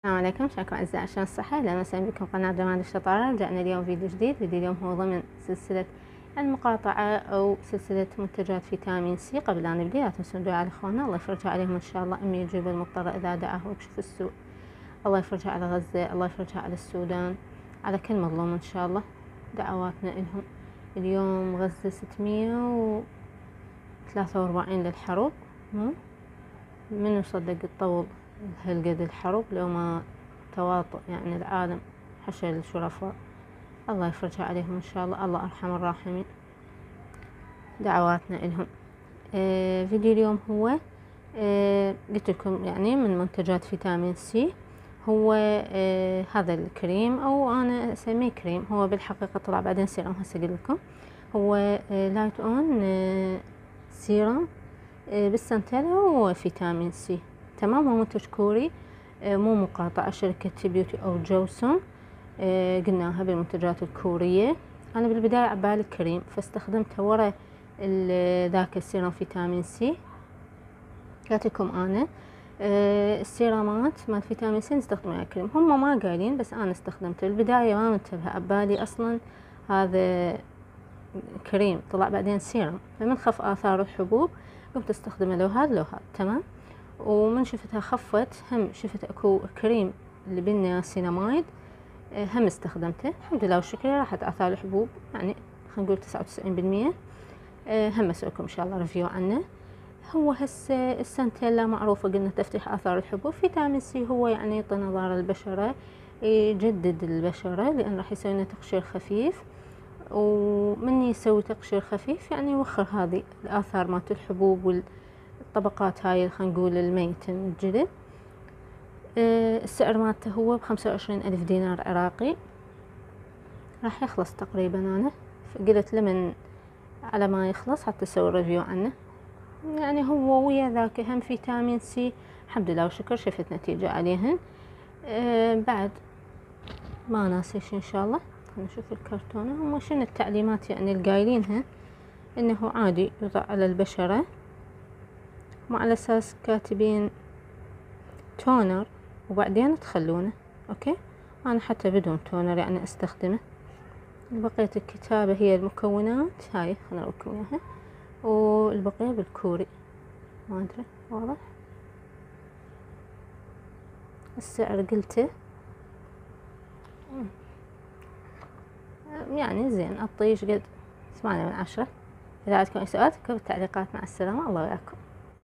السلام عليكم، شلونكم أعزائي عشان الصحة؟ أهلا وسهلا بكم قناة جمال الشطارة. رجعنا اليوم فيديو جديد. فيديو اليوم هو ضمن سلسلة المقاطعة أو سلسلة منتجات فيتامين سي. قبل لا نبدأ لا تنسون دعاء لإخواننا، الله يفرجها عليهم إن شاء الله. أمي يجيب المضطر إذا دعاه ويكشف السوء. الله يفرجها على غزة، الله يفرجها على السودان، على كل مظلوم إن شاء الله. دعواتنا إلهم. اليوم غزة 643 للحرب. من يصدق تطول هالقد الحرب لو ما تواطؤ يعني العالم حشا الشرفاء. الله يفرجها عليهم إن شاء الله، الله أرحم الراحمين. دعواتنا إلهم. فيديو اليوم هو قلت لكم يعني من منتجات فيتامين سي. هو هذا الكريم أو أنا أسميه كريم، هو بالحقيقة طلع بعدين سيرم. هسه أقول لكم هو لايت أون سيرم بالسنتيلا وفيتامين سي. تمام. هو منتج كوري، مو مقاطعة شركة بيوتي أو جوسون. قلناها بالمنتجات الكورية. أنا بالبداية عبالي كريم فاستخدمته ورا ذاك السيرم فيتامين سي. قلت لكم أنا السيرامات مال فيتامين سي نستخدمها كريم، هم ما قايلين بس أنا استخدمته. بالبداية ما منتبه، عبالي أصلا هذا كريم، طلع بعدين سيرم. فمن خف آثار الحبوب قمت استخدمه لو هذا لو هذا. تمام. ومن شفتها خفت، هم شفت اكو كريم اللي بالنياسيناميد هم استخدمته الحمد لله والشكر، راحت آثار الحبوب يعني خلينا نقول 99%. هم اسويكم ان شاء الله ريفيو عنه. هو هسه السنتيلا معروفة، قلنا تفتيح آثار الحبوب. فيتامين سي هو يعني يعطي نضارة البشرة، يجدد البشرة لأن راح يسوي لنا تقشير خفيف. ومن يسوي تقشير خفيف يعني يوخر هذه الآثار مالت الحبوب والطبقات هاي خلينا نقول الميتة من الجلد. السعر مالته هو ب25,000 دينار عراقي. راح يخلص تقريبا، أنا قلت لمن على ما يخلص حتى اسوي ريفيو عنه. يعني هو ويا ذاك هم فيتامين سي الحمد لله وشكر، شفت نتيجة عليهن. بعد ما ناسيش ان شاء الله. خلينا نشوف الكرتونة هم شنو التعليمات يعني القايلينها، انه عادي يوضع على البشرة، وعلى اساس كاتبين تونر وبعدين تخلونه. اوكي. انا حتى بدون تونر يعني استخدمه. بقية الكتابة هي المكونات هاي، خلنا نوريكم اياها، والبقية بالكوري ما ادري واضح. السعر قلته يعني زين، اعطيه قد 8/10. اذا عندكم اي سؤال اكتبوا بالتعليقات. مع السلامة، الله وياكم.